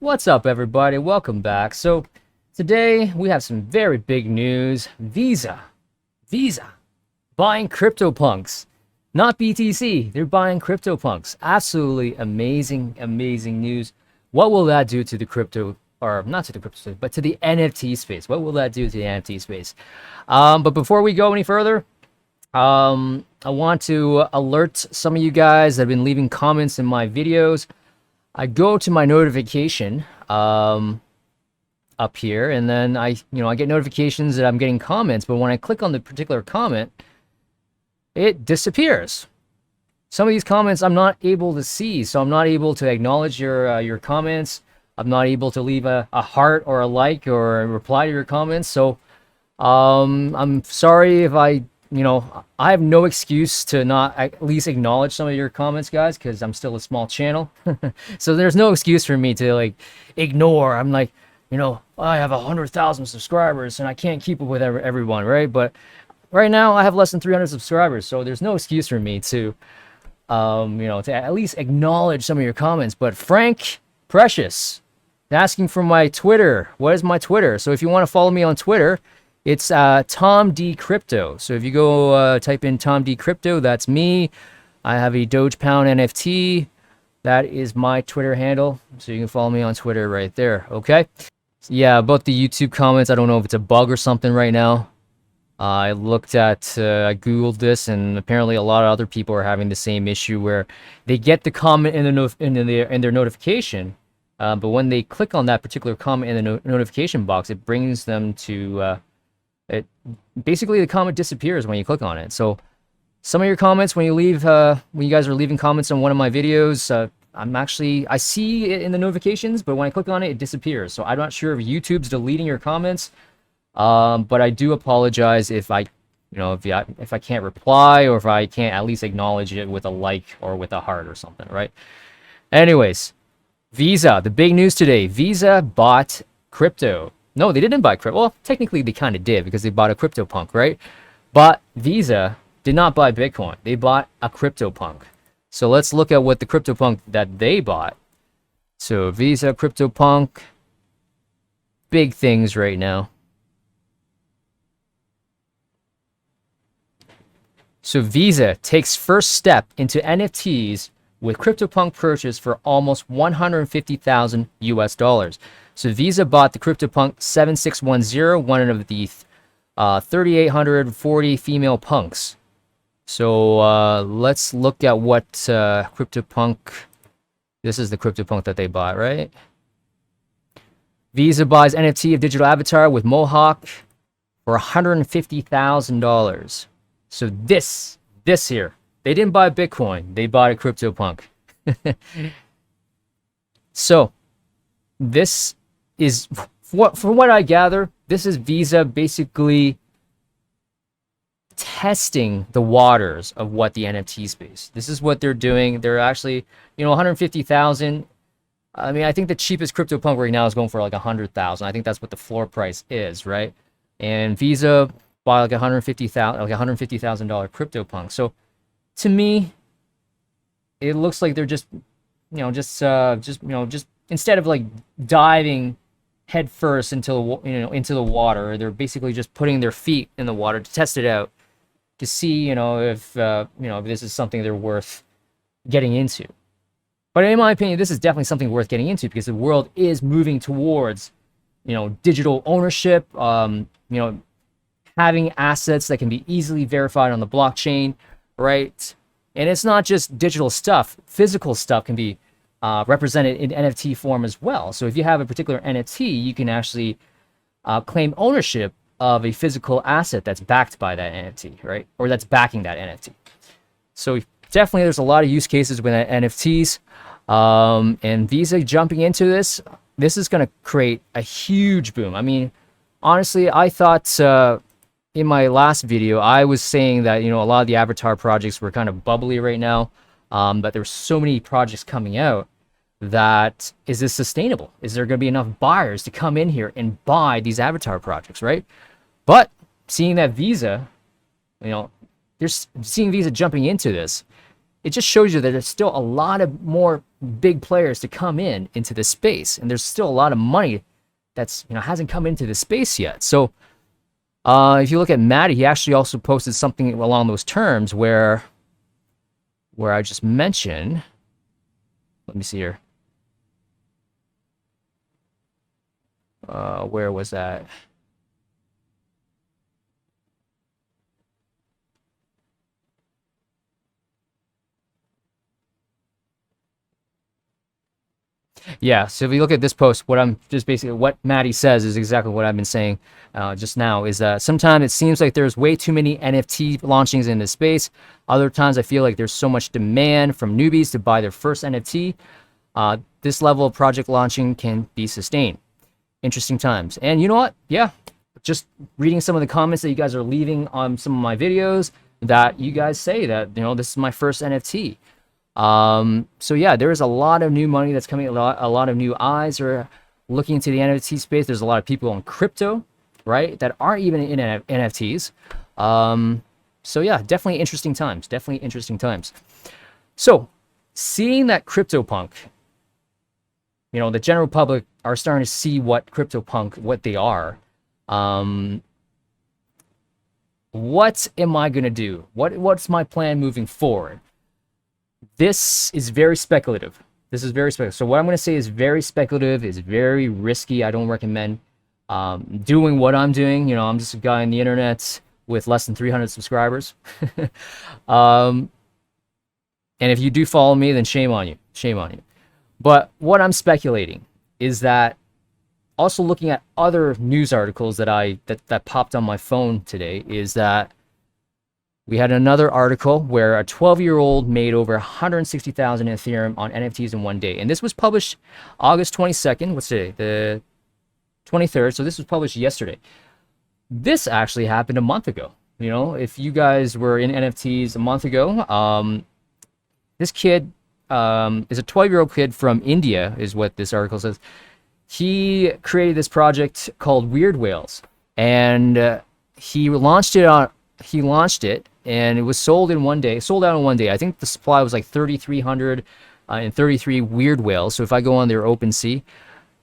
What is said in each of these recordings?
What's up, everybody? Welcome back. So today we have some very big news. Visa buying CryptoPunks, not BTC. They're buying CryptoPunks. Absolutely amazing, amazing news. What will that do to the crypto, or not to the crypto space, but to the NFT space? What will that do to the NFT space? But before we go any further, I want to alert some of you guys that have been leaving comments in my videos. I go to my notification up here, and then I get notifications that I'm getting comments, but when I click on the particular comment, it disappears. Some of these comments I'm not able to see, so I'm not able to acknowledge your comments. I'm not able to leave a heart or a like or a reply to your comments. So I'm sorry if I have no excuse to not at least acknowledge some of your comments, guys, because I'm still a small channel. So there's no excuse for me to ignore. I'm I have 100,000 subscribers and I can't keep up with everyone, right? But right now I have less than 300 subscribers, so there's no excuse for me to to at least acknowledge some of your comments. But Frank Precious asking for my Twitter. What is my Twitter? So if you want to follow me on Twitter, it's Tom D Crypto. So if you go type in Tom D Crypto, that's me. I have a Doge Pound NFT. That is my Twitter handle. So you can follow me on Twitter right there. Okay. So yeah, about the YouTube comments, I don't know if it's a bug or something right now. I Googled this, and apparently a lot of other people are having the same issue where they get the comment in their notification, but when they click on that particular comment in the notification box, it brings them to basically the comment disappears when you click on it. So some of your comments when you guys are leaving comments on one of my videos, I see it in the notifications, but when I click on it, it disappears. So I'm not sure if YouTube's deleting your comments, but I do apologize if I can't reply, or if I can't at least acknowledge it with a like or with a heart or something, right? Anyways, Visa, the big news today. Visa bought crypto. No, they didn't buy crypto. Well, technically they kind of did, because they bought a CryptoPunk, right? But Visa did not buy Bitcoin. They bought a CryptoPunk. So let's look at what the CryptoPunk that they bought. So Visa, CryptoPunk, big things right now. So Visa takes first step into NFTs with CryptoPunk purchase for almost 150,000 US dollars. So Visa bought the CryptoPunk 7610, one of the 3,840 female punks. So let's look at what CryptoPunk. This is the CryptoPunk that they bought, right? Visa buys NFT of digital avatar with Mohawk for $150,000. So this here, they didn't buy Bitcoin. They bought a CryptoPunk. So this is, from what I gather, this is Visa basically testing the waters of what the NFT space. This is what they're doing. They're actually, 150,000. I mean, I think the cheapest CryptoPunk right now is going for like 100,000. I think that's what the floor price is, right? And Visa bought like $150,000 CryptoPunk. So to me, it looks like they're just instead of like diving head first into the water, they're basically just putting their feet in the water to test it out, to see if this is something they're worth getting into. But in my opinion, this is definitely something worth getting into, because the world is moving towards digital ownership, having assets that can be easily verified on the blockchain, right? And it's not just digital stuff. Physical stuff can be represented in NFT form as well. So if you have a particular NFT, you can actually claim ownership of a physical asset that's backed by that NFT, right? Or that's backing that NFT. So definitely there's a lot of use cases with NFTs. And Visa jumping into this is going to create a huge boom. I mean, honestly, I thought in my last video, I was saying that, a lot of the avatar projects were kind of bubbly right now. But there's so many projects coming out that, is this sustainable? Is there going to be enough buyers to come in here and buy these avatar projects, right? But seeing that Visa, they're seeing Visa jumping into this, it just shows you that there's still a lot of more big players to come into this space, and there's still a lot of money that's hasn't come into the space yet. So if you look at Matty, he actually also posted something along those terms where I just mentioned. Let me see here. Where was that? Yeah, so if you look at this post, what Maddie says is exactly what I've been saying just now, is that sometimes it seems like there's way too many NFT launchings in this space. Other times I feel like there's so much demand from newbies to buy their first NFT. This level of project launching can be sustained. Interesting times. And you know what? Yeah, just reading some of the comments that you guys are leaving on some of my videos, that you guys say that, this is my first NFT. So yeah, there is a lot of new money that's coming. A lot of new eyes are looking into the NFT space. There's a lot of people on crypto, right, that aren't even in NFTs. So yeah, definitely interesting times. Definitely interesting times. So seeing that CryptoPunk, the general public are starting to see what CryptoPunk, what they are. What am I gonna do? What's my plan moving forward? This is very speculative. This is very speculative. So what I'm going to say is very speculative, is very risky. I don't recommend doing what I'm doing. I'm just a guy on the internet with less than 300 subscribers. And if you do follow me, then shame on you. Shame on you. But what I'm speculating is that, also looking at other news articles that popped on my phone today, is that we had another article where a 12-year-old made over 160,000 Ethereum on NFTs in one day. And this was published August 22nd. What's today? The 23rd. So this was published yesterday. This actually happened a month ago. If you guys were in NFTs a month ago, this kid is a 12-year-old kid from India, is what this article says. He created this project called Weird Whales. And he launched it, and it was sold out in one day. I think the supply was like 3,300 and 33 weird whales. So if I go on their OpenSea,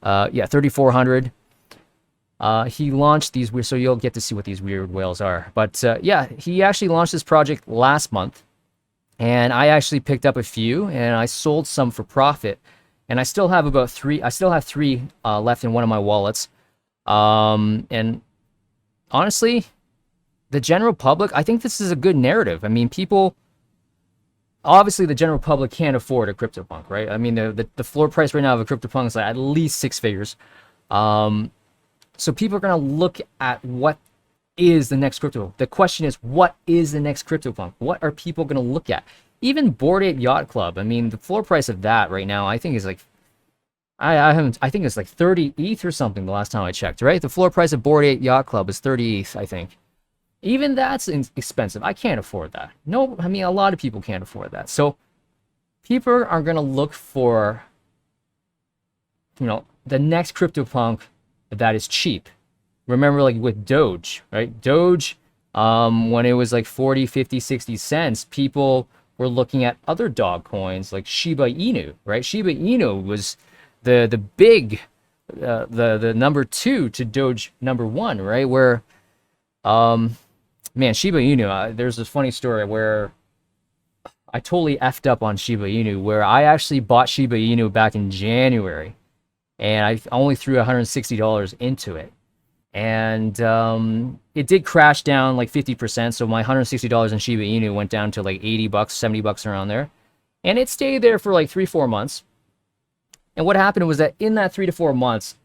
3,400. He launched these weird, so you'll get to see what these weird whales are. But yeah, he actually launched this project last month, and I actually picked up a few, and I sold some for profit, and I still have about three. I still have three left in one of my wallets. And honestly, the general public, I think this is a good narrative. I mean, obviously the general public can't afford a CryptoPunk, right? I mean, the floor price right now of a CryptoPunk is like at least 6 figures. So people are going to look at what is the next crypto. The question is, what is the next CryptoPunk? What are people going to look at? Even Bored Ape Yacht Club, I mean, the floor price of that right now, I think is like, I think it's like 30 ETH or something the last time I checked, right? The floor price of Bored Ape Yacht Club is 30 ETH, I think. Even that's expensive. I can't afford that. No, I mean, a lot of people can't afford that. So people are going to look for, the next CryptoPunk that is cheap. Remember, like with Doge, right? Doge, when it was like 40, 50, 60 cents, people were looking at other dog coins like Shiba Inu, right? Shiba Inu was the big, the number 2 to Doge number 1, right? Where, man, Shiba Inu, there's this funny story where I totally effed up on Shiba Inu, where I actually bought Shiba Inu back in January, and I only threw $160 into it. And it did crash down like 50%, so my $160 in Shiba Inu went down to like $80, $70 around there. And it stayed there for like 3-4 months. And what happened was that in that 3 to 4 months,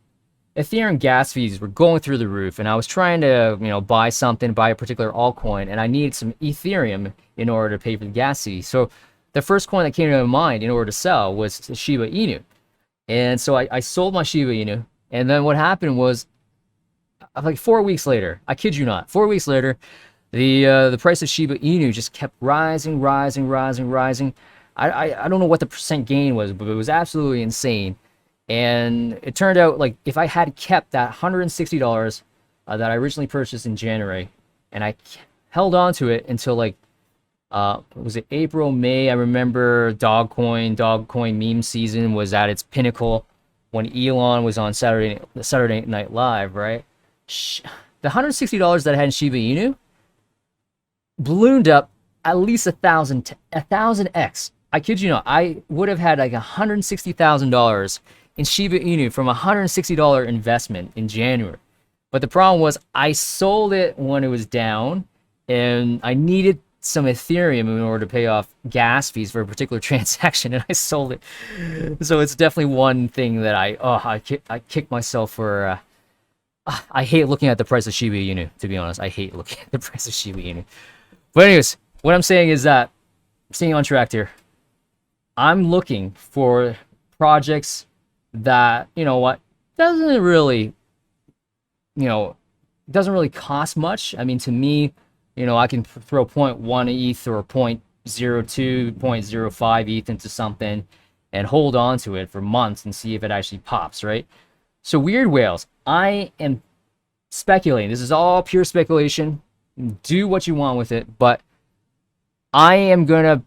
Ethereum gas fees were going through the roof, and I was trying to, buy a particular altcoin, and I needed some Ethereum in order to pay for the gas fee. So the first coin that came to my mind in order to sell was Shiba Inu. And so I sold my Shiba Inu, and then what happened was, like 4 weeks later, I kid you not, 4 weeks later, the price of Shiba Inu just kept rising. I don't know what the percent gain was, but it was absolutely insane. And it turned out, like, if I had kept that $160 that I originally purchased in January, and I held on to it until like Was it April, May? I remember Dogecoin meme season was at its pinnacle when Elon was on Saturday Night Live, right? The $160 that I had in Shiba Inu ballooned up at least a thousand X. I kid you not, I would have had like $160,000 in Shiba Inu from a $160 investment in January. But the problem was I sold it when it was down, and I needed some Ethereum in order to pay off gas fees for a particular transaction, and I sold it. So it's definitely one thing that I kick myself for. I hate looking at the price of Shiba Inu, to be honest. I hate looking at the price of Shiba Inu. But anyways, what I'm saying is that, staying on track here, I'm looking for projects that, you know what, doesn't really cost much. I mean, to me, I can throw 0.1 ETH or 0.02, 0.05 ETH into something and hold on to it for months and see if it actually pops, right? So weird whales, I am speculating. This is all pure speculation. Do what you want with it, but I am going to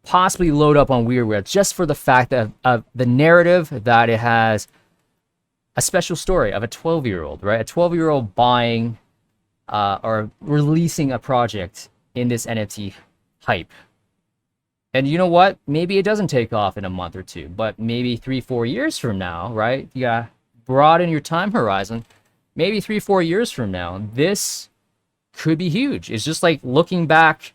possibly load up on weird whales just for the fact that of the narrative that it has a special story of a 12-year-old, right? A 12-year-old buying or releasing a project in this NFT hype. And you know what? Maybe it doesn't take off in a month or two, but maybe 3-4 years from now, right? You gotta broaden your time horizon. Maybe 3-4 years from now, this could be huge. It's just like looking back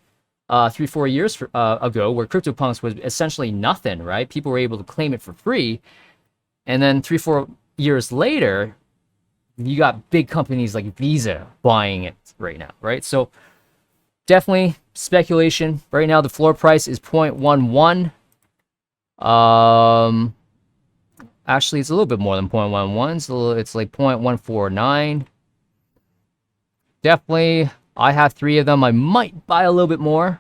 3-4 years ago, where CryptoPunks was essentially nothing, right? People were able to claim it for free, and then 3-4 years later, you got big companies like Visa buying it right now, right? So definitely speculation. Right now, the floor price is 0.11. Actually, it's a little bit more than 0.11. It's like 0.149. Definitely, I have 3 of them. I might buy a little bit more.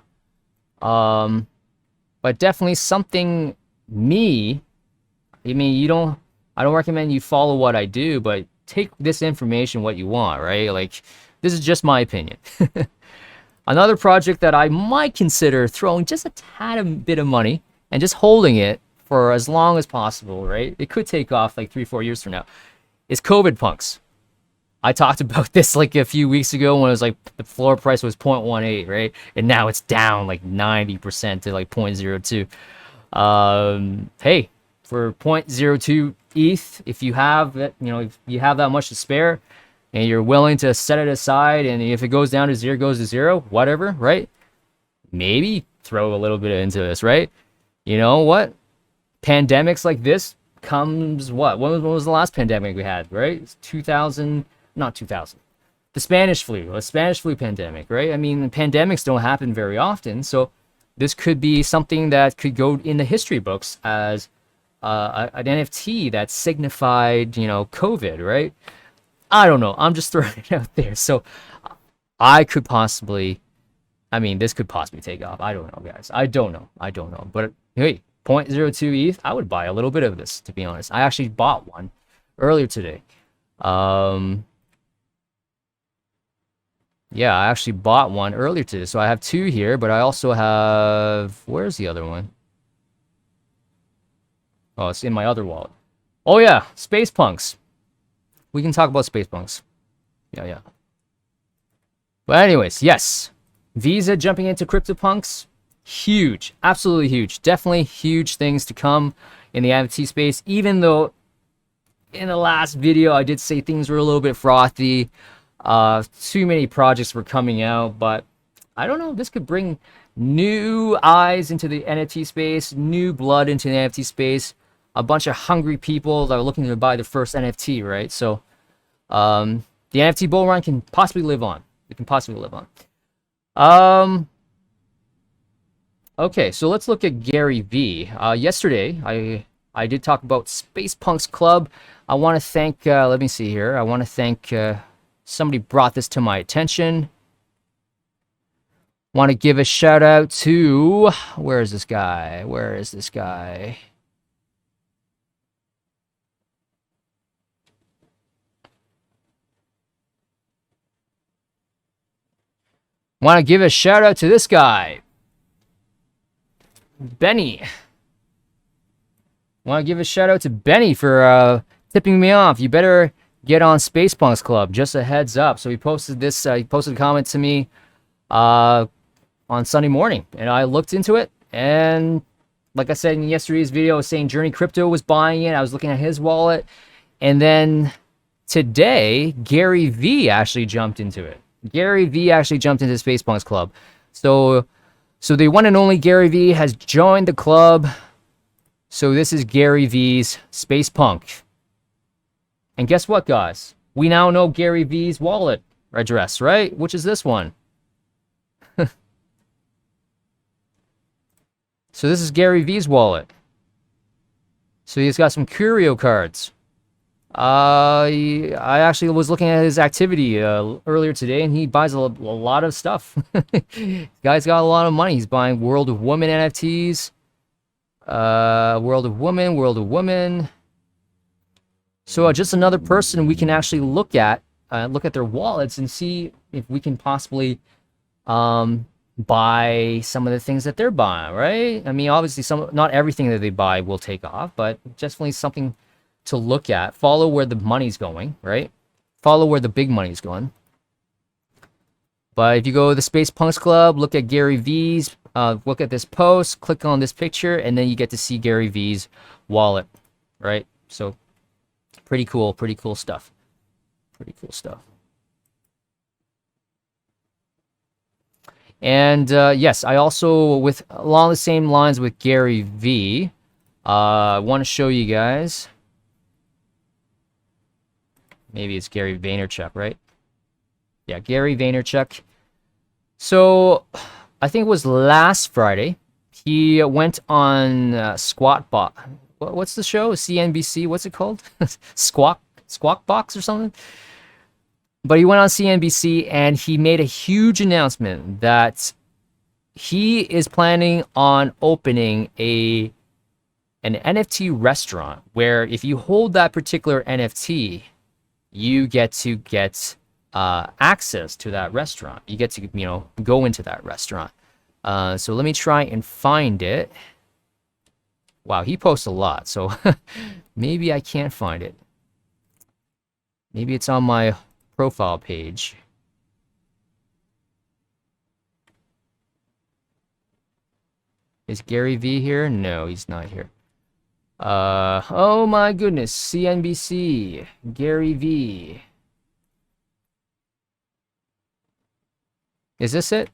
But definitely something I mean, I don't recommend you follow what I do, but take this information what you want, right? Like, this is just my opinion. Another project that I might consider throwing just a tad bit of money and just holding it for as long as possible, right? It could take off like 3-4 years from now, is COVIDpunks. I talked about this like a few weeks ago when it was like the floor price was 0.18, right? And now it's down like 90% to like 0.02. Hey, for 0.02 ETH, if you have that, if you have that much to spare and you're willing to set it aside, and if it goes down to zero, goes to zero, whatever, right? Maybe throw a little bit into this, right? You know what? Pandemics like this comes what? When was the last pandemic we had, right? It's 2000, not 2000. The Spanish flu pandemic, right? I mean, pandemics don't happen very often, so this could be something that could go in the history books as an NFT that signified, COVID, right? I don't know. I'm just throwing it out there. So this could possibly take off. I don't know, guys. I don't know. But hey, 0.02 ETH, I would buy a little bit of this, to be honest. I actually bought one earlier today. Yeah, I actually bought one earlier today. So I have 2 here, but I also have, where's the other one? Oh, it's in my other wallet. Oh yeah, SpacePunks. We can talk about SpacePunks. Yeah. But anyways, yes. Visa jumping into CryptoPunks. Huge. Absolutely huge. Definitely huge things to come in the NFT space. Even though in the last video I did say things were a little bit frothy. Too many projects were coming out. But I don't know. This could bring new eyes into the NFT space. New blood into the NFT space. A bunch of hungry people that are looking to buy their first NFT, right? So the NFT bull run can possibly live on. It can possibly live on. Okay, so let's look at Gary V. Yesterday, I did talk about SpacePunksClub. I want to thank, let me see here. I want to thank, somebody brought this to my attention. Want to give a shout out to, where is this guy? Want to give a shout out to this guy, Benny. Want to give a shout out to Benny for tipping me off. You better get on SpacePunksClub. Just a heads up. So he posted this. He posted a comment to me on Sunday morning, and I looked into it. And like I said in yesterday's video, I was saying Journey Crypto was buying it. I was looking at his wallet, and then today Gary V actually jumped into it. Gary V actually jumped into SpacePunksClub. So the one and only Gary V has joined the club. So this is Gary V's SpacePunk. And guess what, guys? We now know Gary V's wallet address, right? Which is this one. So this is Gary V's wallet. So he's got some curio cards. I actually was looking at his activity earlier today, and he buys a lot of stuff. Guy's got a lot of money. He's buying World of Woman NFTs. World of Woman. So just another person we can actually look at their wallets and see if we can possibly buy some of the things that they're buying, right? I mean, obviously not everything that they buy will take off, but definitely something to look at. Follow where the money's going, right? Follow where the big money's going. But if you go to the SpacePunksClub, look at Gary V's, look at this post, click on this picture, and then you get to see Gary V's wallet, right? So pretty cool stuff. Pretty cool stuff. And yes, I also, along the same lines with Gary V, want to show you guys. Maybe it's Gary Vaynerchuk, right? Yeah, Gary Vaynerchuk. So I think it was last Friday. He went on Squawk Box. What's the show? CNBC. What's it called? Squawk Box or something. But he went on CNBC and he made a huge announcement that he is planning on opening an NFT restaurant where if you hold that particular NFT, you get to get access to that restaurant. You get to, go into that restaurant. So let me try and find it. Wow, he posts a lot, so maybe I can't find it. Maybe it's on my profile page. Is Gary V here? No, he's not here. Oh my goodness, CNBC, Gary V. Is this it?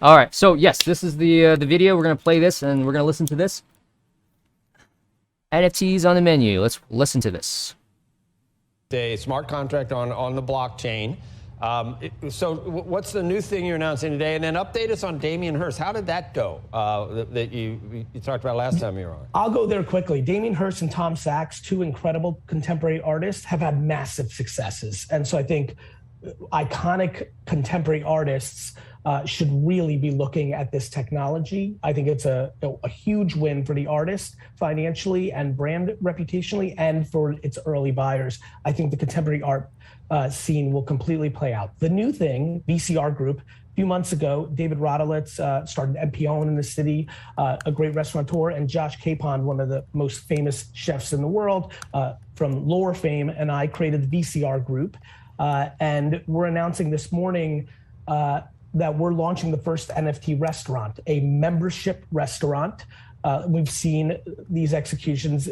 All right, so yes, this is the video. We're gonna play this and we're gonna listen to this. NFTs on the menu. Let's listen to this. A smart contract on the blockchain. So what's the new thing you're announcing today? And then update us on Damien Hirst. How did that go that you talked about last time you were on? I'll go there quickly. Damien Hirst and Tom Sachs, two incredible contemporary artists, have had massive successes. And so I think iconic contemporary artists should really be looking at this technology. I think it's a huge win for the artist financially and brand reputationally and for its early buyers. I think the contemporary art scene will completely play out. The new thing, VCR Group, a few months ago, David Rodolitz started MPO in the city, a great restaurateur, and Josh Capon, one of the most famous chefs in the world from lore fame, and I created the VCR Group. And we're announcing this morning that we're launching the first NFT restaurant, a membership restaurant. We've seen these executions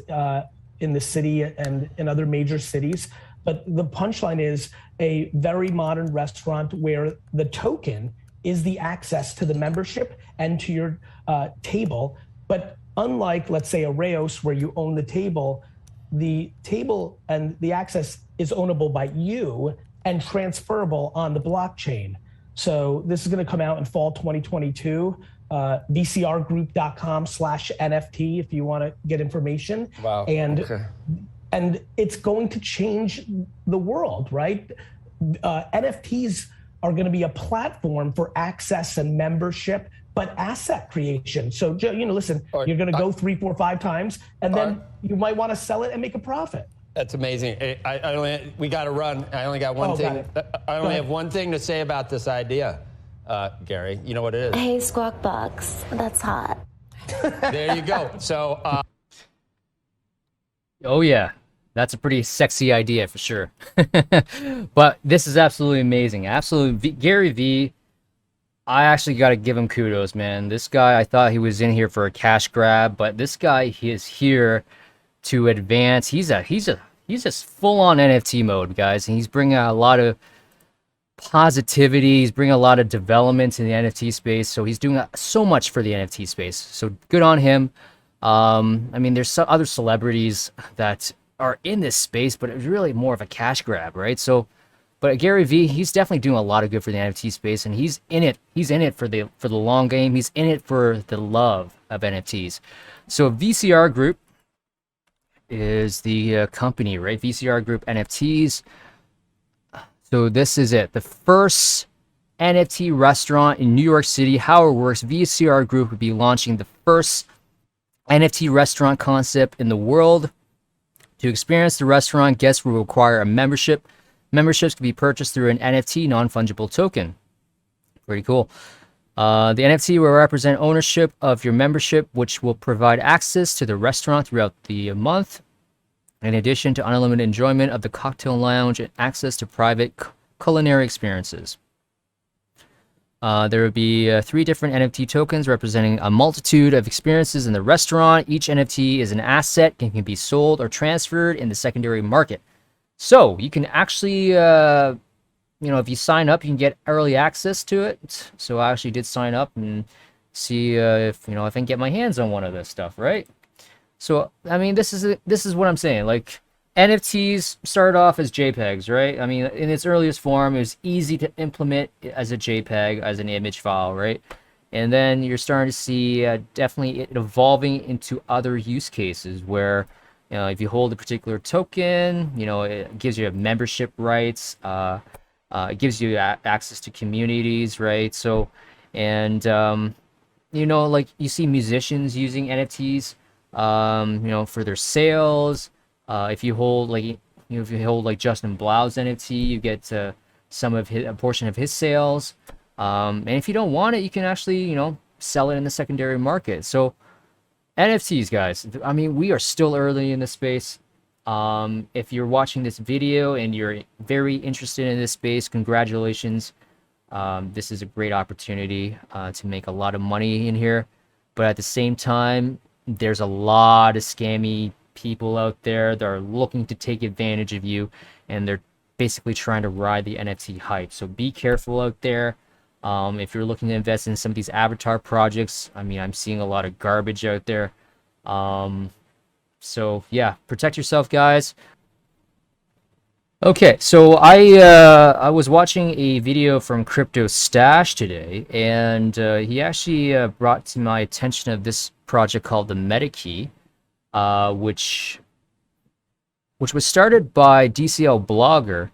in the city and in other major cities. But the punchline is a very modern restaurant where the token is the access to the membership and to your table. But unlike, let's say, a Raos where you own the table and the access is ownable by you and transferable on the blockchain. So this is going to come out in fall 2022. VCRgroup.com/NFT if you want to get information. Wow. And it's going to change the world, right? NFTs are going to be a platform for access and membership, but asset creation. So, listen, you're going to go 3, 4, 5 times, and then you might want to sell it and make a profit. That's amazing. We got to run. I only got one thing. I only have one thing to say about this idea. Gary. You know what it is? Hey, Squawk Box. That's hot. There you go. So, Oh yeah, that's a pretty sexy idea for sure. But this is absolutely amazing. Absolutely, Gary V. I actually got to give him kudos, man. This guy, I thought he was in here for a cash grab, but this guy, he is here to advance. He's just full on NFT mode, guys, and he's bringing out a lot of positivity. He's bringing a lot of development in the NFT space. So he's doing so much for the NFT space. So good on him. I mean, there's some other celebrities that are in this space, but it's really more of a cash grab, right? So, but Gary V, he's definitely doing a lot of good for the NFT space, and he's in it. He's in it for the long game. He's in it for the love of NFTs. So VCR Group is the company, right? VCR Group NFTs. So this is it. The first NFT restaurant in New York City. How it works, VCR Group would be launching the first NFT restaurant concept in the world. To experience the restaurant, guests will require a membership. Memberships can be purchased through an NFT non-fungible token. Pretty cool. The NFT will represent ownership of your membership, which will provide access to the restaurant throughout the month, in addition to unlimited enjoyment of the cocktail lounge and access to private culinary experiences. There will be 3 different NFT tokens representing a multitude of experiences in the restaurant. Each NFT is an asset and can be sold or transferred in the secondary market. So you can actually, if you sign up, you can get early access to it. So I actually did sign up and see if I can get my hands on one of this stuff, right? So I mean, this is what I'm saying. Like, NFTs started off as JPEGs, right? I mean, in its earliest form, it was easy to implement as a JPEG, as an image file, right? And then you're starting to see definitely it evolving into other use cases where, if you hold a particular token, it gives you membership rights. It gives you access to communities, right? So, and like you see musicians using NFTs, for their sales. If you hold like Justin Blau's NFT, you get a portion of his sales. And if you don't want it, you can actually sell it in the secondary market. So NFTs, guys, I mean, we are still early in this space. If you're watching this video and you're very interested in this space, congratulations. This is a great opportunity to make a lot of money in here. But at the same time, there's a lot of scammy people out there that are looking to take advantage of you, and they're basically trying to ride the NFT hype. So be careful out there. If you're looking to invest in some of these avatar projects, I mean, I'm seeing a lot of garbage out there. So yeah, protect yourself, guys. Okay, so I was watching a video from Crypto Stash today, and he actually brought to my attention of this project called the MetaKey, which was started by DCL Blogger,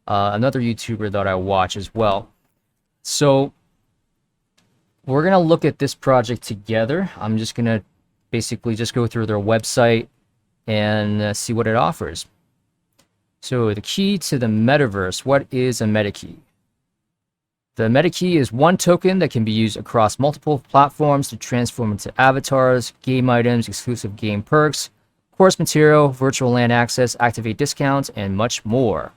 another YouTuber that I watch as well. So we're gonna look at this project together. I'm just gonna basically just go through their website and see what it offers. So the key to the metaverse. What is a MetaKey? The MetaKey is one token that can be used across multiple platforms to transform into avatars, game items, exclusive game perks, course material, virtual land access, activate discounts, and much more.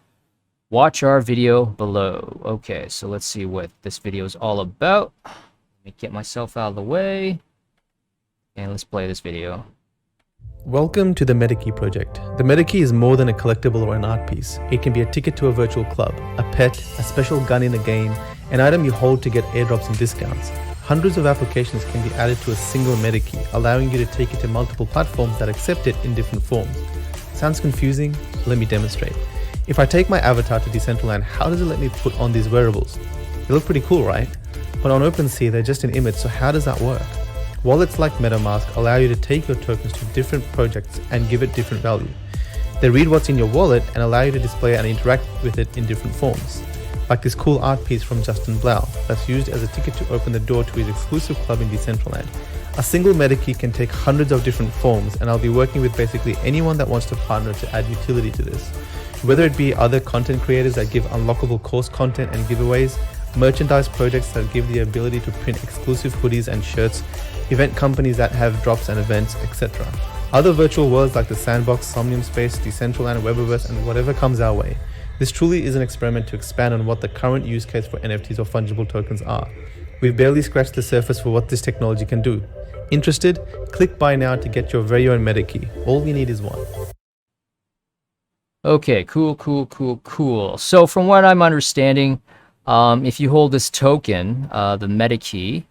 Watch our video below. Okay, so let's see what this video is all about. Let me get myself out of the way, and let's play this video. Welcome to the MetaKey project. The MetaKey is more than a collectible or an art piece. It can be a ticket to a virtual club, a pet, a special gun in a game, an item you hold to get airdrops and discounts. Hundreds of applications can be added to a single MetaKey, allowing you to take it to multiple platforms that accept it in different forms. Sounds confusing? Let me demonstrate. If I take my avatar to Decentraland, how does it let me put on these wearables? They look pretty cool, right? But on OpenSea, they're just an image, so how does that work? Wallets like MetaMask allow you to take your tokens to different projects and give it different value. They read what's in your wallet and allow you to display and interact with it in different forms. Like this cool art piece from Justin Blau that's used as a ticket to open the door to his exclusive club in Decentraland. A single MetaKey can take hundreds of different forms, and I'll be working with basically anyone that wants to partner to add utility to this. Whether it be other content creators that give unlockable course content and giveaways, merchandise projects that give the ability to print exclusive hoodies and shirts, event companies that have drops and events, etc. Other virtual worlds like the Sandbox, Somnium Space, Decentraland, Webverse, and whatever comes our way. This truly is an experiment to expand on what the current use case for NFTs or fungible tokens are. We've barely scratched the surface for what this technology can do. Interested? Click buy now to get your very own MetaKey. All you need is one. Okay, cool. So from what I'm understanding, if you hold this token, the MetaKey,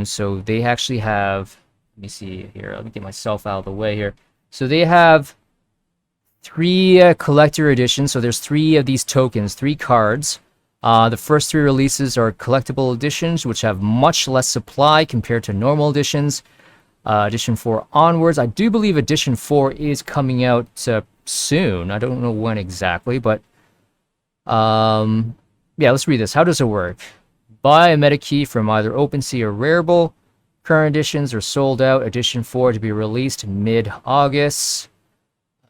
so they actually have, let me see here, let me get myself out of the way here. So they have 3 collector editions, so there's 3 of these tokens, 3 cards. The first 3 releases are collectible editions, which have much less supply compared to normal editions. Edition 4 onwards. I do believe Edition 4 is coming out soon. I don't know when exactly, but yeah, let's read this. How does it work? Buy a MetaKey from either OpenSea or Rarible. Current editions are sold out. Edition 4 to be released mid-August.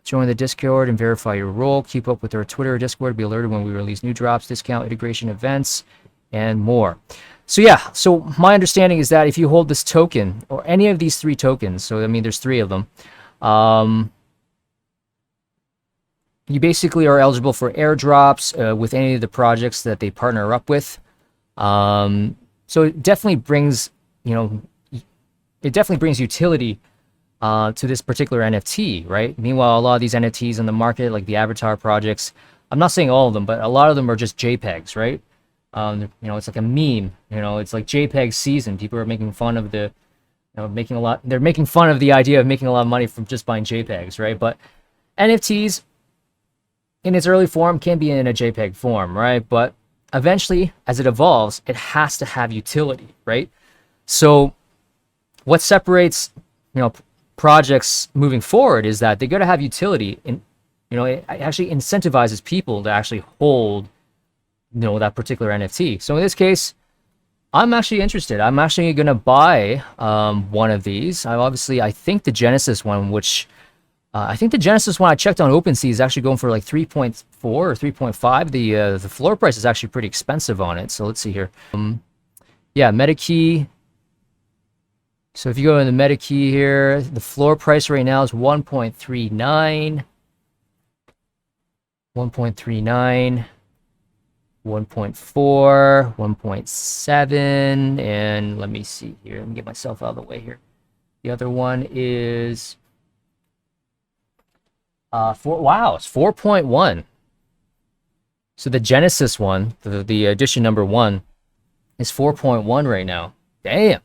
Join the Discord and verify your role. Keep up with our Twitter or Discord to be alerted when we release new drops, discount, integration events, and more. So yeah, so my understanding is that if you hold this token, or any of these 3 tokens, so I mean there's 3 of them, you basically are eligible for airdrops with any of the projects that they partner up with. So it definitely brings, it definitely brings utility to this particular NFT, right? Meanwhile, a lot of these NFTs on the market, like the Avatar projects, I'm not saying all of them, but a lot of them are just JPEGs, right? It's like a meme. It's like JPEG season. People are making fun of the, they're making fun of the idea of making a lot of money from just buying JPEGs, right? But NFTs, in its early form, can be in a JPEG form, right? But eventually, as it evolves, it has to have utility, right? So what separates, projects moving forward is that they got to have utility, and it actually incentivizes people to actually hold that particular NFT. So in this case, I'm actually interested. I'm actually gonna buy one of these. I think the Genesis one, which I think the Genesis one I checked on OpenSea is actually going for like 3.4 or 3.5. The floor price is actually pretty expensive on it. So let's see here. Yeah, MetaKey. So if you go in the MetaKey here, the floor price right now is 1.39. 1.39. 1.4, 1.7, and let me see here. Let me get myself out of the way here. The other one is it's 4.1. So the Genesis one, the edition number 1, is 4.1 right now. Damn.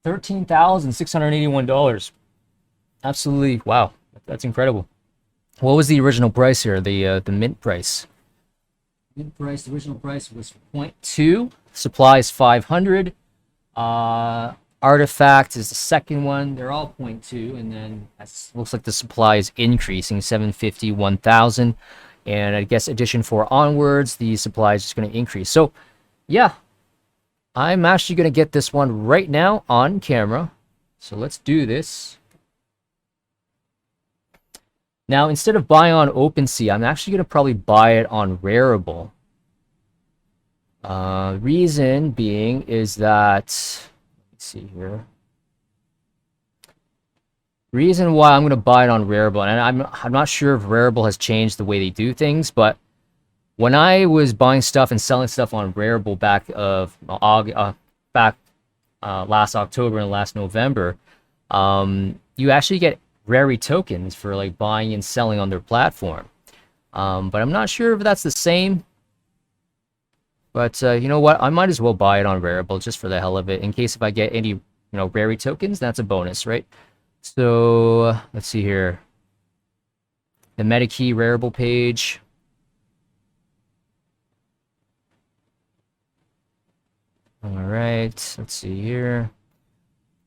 $13,681. Absolutely, wow. That's incredible. What was the original price here? The mint price. Mint price, the original price was 0.2. Supply is 500. Artifact is the second one. They're all 0.2, and then looks like the supply is increasing, 750, 1,000, and I guess edition 4 onwards, the supply is just going to increase. So, yeah, I'm actually going to get this one right now on camera. So let's do this. Now, instead of buying on OpenSea, I'm actually going to probably buy it on Rarible. Reason being is that, let's see here. Reason why I'm going to buy it on Rarible, and I'm not sure if Rarible has changed the way they do things, but when I was buying stuff and selling stuff on Rarible back last October and last November, you actually get Rari tokens for like buying and selling on their platform. But I'm not sure if that's the same. But you know what? I might as well buy it on Rarible just for the hell of it. In case if I get any, Rari tokens, that's a bonus, right? So let's see here. The MetaKey Rarible page. All right, let's see here.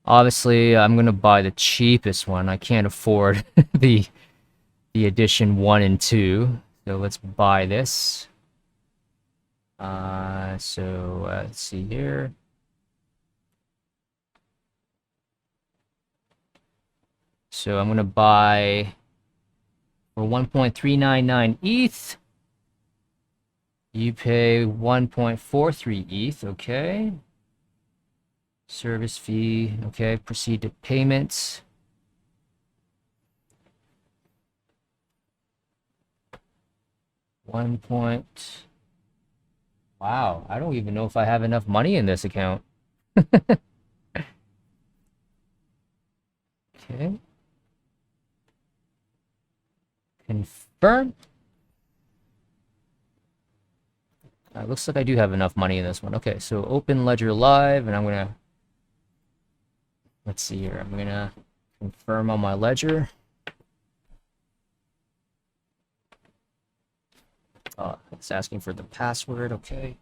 Obviously, I'm going to buy the cheapest one. I can't afford the edition 1 and 2. So let's buy this. Let's see here. So I'm going to buy for 1.399 ETH. You pay 1.43 ETH, okay. Service fee, okay. Proceed to payments. Wow, I don't even know if I have enough money in this account. Okay. Confirm. Looks like I do have enough money in this one. Okay, so open Ledger Live, and I'm gonna, let's see here. I'm gonna confirm on my ledger. It's asking for the password. Okay.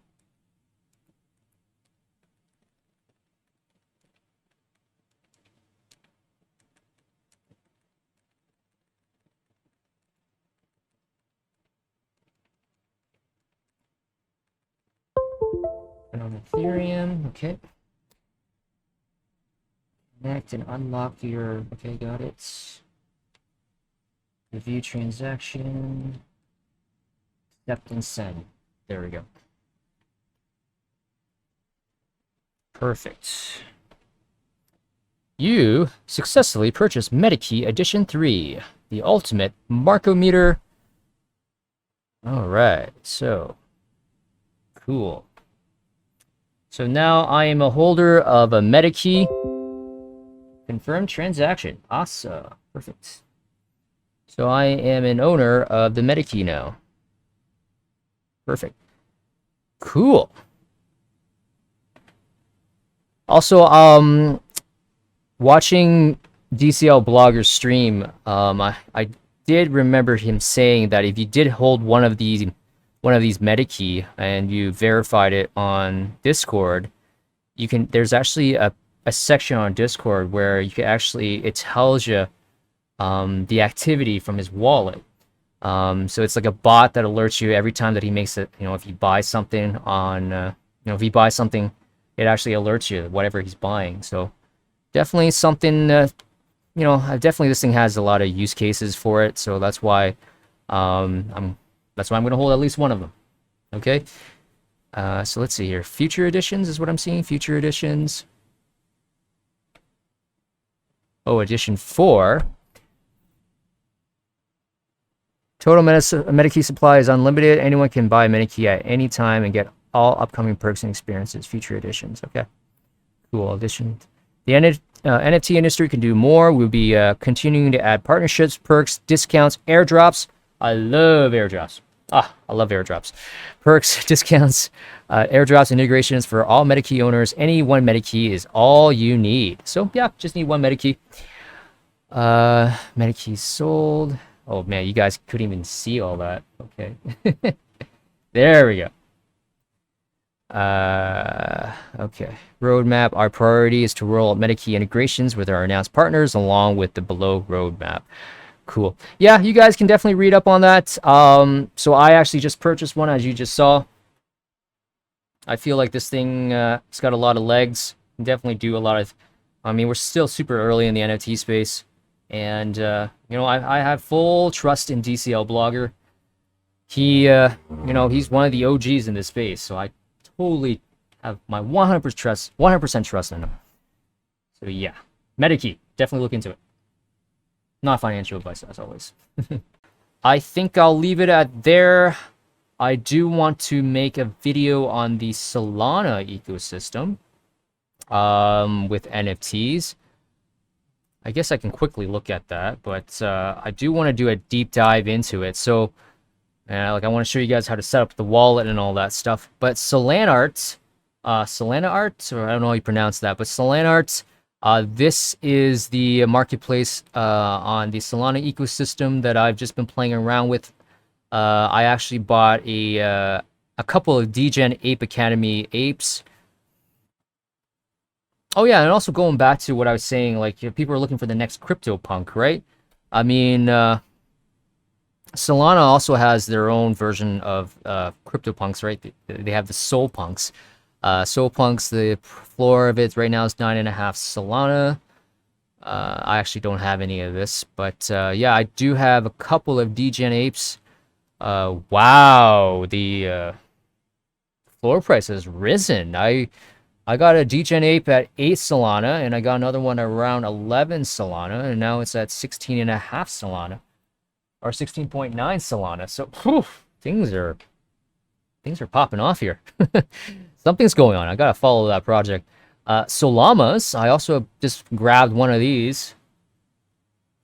And on Ethereum, okay. Connect and unlock your, okay, got it. Review transaction. Accept and send. There we go. Perfect. You successfully purchased MetaKey Edition 3, the ultimate Markometer. All right, so cool. So now I am a holder of a MetaKey. Confirmed transaction. Awesome. Perfect. So I am an owner of the MetaKey now. Perfect. Cool. Also, watching DCL Blogger's stream, I did remember him saying that if you did hold one of these MetaKey and you verified it on Discord, you can. There's actually a section on Discord where you can actually, it tells you the activity from his wallet. So it's like a bot that alerts you every time that he makes it. You know, if you buy something on, if you buy something, it actually alerts you whatever he's buying. So definitely something. Definitely this thing has a lot of use cases for it. So that's why, I'm going to hold at least one of them. Okay. So let's see here. Future editions is what I'm seeing. Future editions. Oh, edition 4. Total MetaKey supply is unlimited. Anyone can buy MetaKey at any time and get all upcoming perks and experiences. Future editions. Okay. Cool. Edition. The NFT industry can do more. We'll be continuing to add partnerships, perks, discounts, airdrops. I love airdrops. I love airdrops. Perks, discounts, airdrops, integrations for all MetaKey owners. Any one MetaKey is all you need. So yeah, just need one MetaKey. MetaKey sold. Oh man, you guys couldn't even see all that. Okay. There we go. Okay. Roadmap. Our priority is to roll out MetaKey integrations with our announced partners along with the below roadmap. Cool. Yeah, you guys can definitely read up on that. So I actually just purchased one, as you just saw. I feel like this thing, it's got a lot of legs. Can definitely do a lot of, I mean, we're still super early in the NFT space. And, I have full trust in DCL Blogger. He, he's one of the OGs in this space. So I totally have my 100% trust in him. So yeah, MetaKey, definitely look into it. Not financial advice, as always. I think I'll leave it at there. I do want to make a video on the Solana ecosystem with NFTs. I guess I can quickly look at that, but I do want to do a deep dive into it. So, I want to show you guys how to set up the wallet and all that stuff. But Solana Art, or I don't know how you pronounce that, but Solana Art. This is the marketplace on the Solana ecosystem that I've just been playing around with. I actually bought a couple of Degen Ape Academy apes. Oh yeah, and also going back to what I was saying, like people are looking for the next CryptoPunk, right? I mean, Solana also has their own version of CryptoPunks, right? They have the SpacePunks. SpacePunks, the floor of it right now is 9.5 Solana. I actually don't have any of this, but yeah, I do have a couple of Degen apes. Wow, the floor price has risen. I got a Degen Ape at 8 Solana, and I got another one around 11 Solana, and now it's at 16.5 Solana, or 16.9 Solana. So whew, things are popping off here. Something's going on. I gotta follow that project. Solamas, I also just grabbed one of these.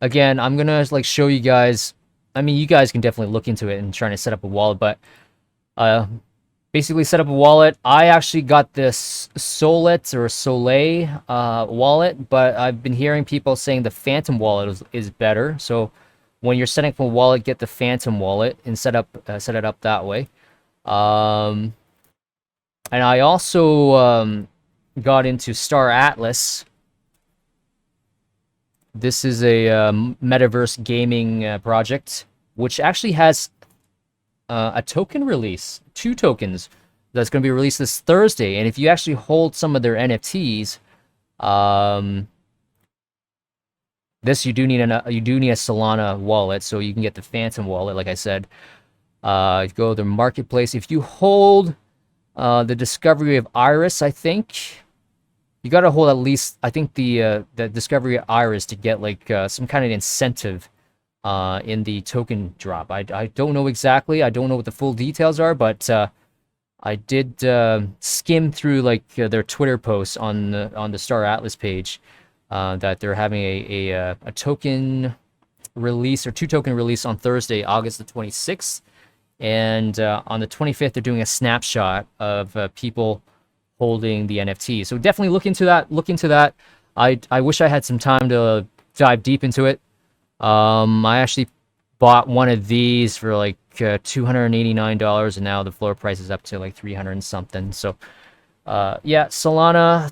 Again, I'm gonna like show you guys. I mean, you guys can definitely look into it and trying to set up a wallet, but basically set up a wallet. I actually got this Solet or Soleil wallet, but I've been hearing people saying the Phantom wallet is better. So when you're setting up a wallet, get the Phantom wallet and set it up that way. And I also got into Star Atlas. This is a metaverse gaming project, which actually has a token release, 2 tokens that's going to be released this Thursday. And if you actually hold some of their NFTs, you do need a Solana wallet, so you can get the Phantom wallet, like I said. You go to the marketplace. If you hold the Discovery of Iris, I think you got to hold at least, I think the Discovery of Iris to get like some kind of incentive in the token drop. I don't know exactly. I don't know what the full details are, but I did skim through like their Twitter posts on the Star Atlas page that they're having a token release or 2 token release on Thursday, August the 26th. And on the 25th, they're doing a snapshot of people holding the NFT. So definitely look into that. I wish I had some time to dive deep into it. I actually bought one of these for like $289, and now the floor price is up to like 300 and something. So yeah, Solana,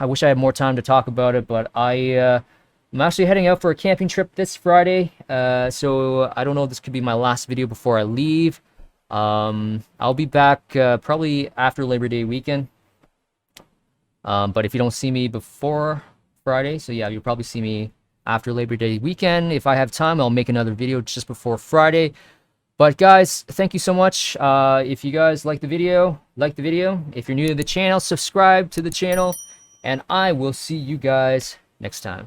I wish I had more time to talk about it, but I'm actually heading out for a camping trip this Friday, so I don't know if this could be my last video before I leave. I'll be back probably after Labor Day weekend, but if you don't see me before Friday, so yeah, you'll probably see me after Labor Day weekend. If I have time, I'll make another video just before Friday. But guys, thank you so much. If you guys like the video. If you're new to the channel, subscribe to the channel, and I will see you guys next time.